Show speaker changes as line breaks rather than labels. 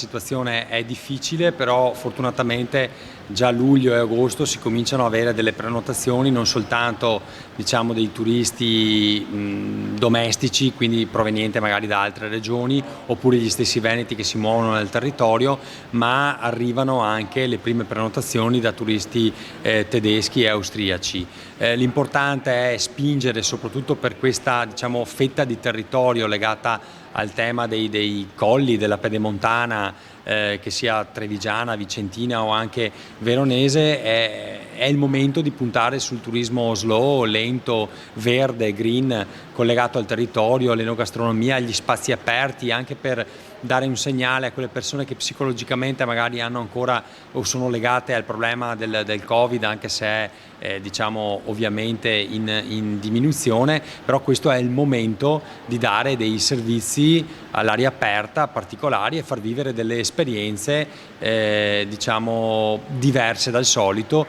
La situazione è difficile, però fortunatamente già a luglio e agosto si cominciano ad avere delle prenotazioni, non soltanto dei turisti domestici, quindi provenienti magari da altre regioni, oppure gli stessi veneti che si muovono nel territorio, ma arrivano anche le prime prenotazioni da turisti tedeschi e austriaci. L'importante è spingere soprattutto per questa fetta di territorio legata al tema dei colli, della pedemontana, che sia trevigiana, vicentina o anche veronese. È il momento di puntare sul turismo slow, lento, verde, green, collegato al territorio, all'enogastronomia, agli spazi aperti, anche per dare un segnale a quelle persone che psicologicamente magari hanno ancora o sono legate al problema del Covid, anche se è ovviamente in diminuzione, però questo è il momento di dare dei servizi all'aria aperta particolari e far vivere delle esperienze diverse dal solito.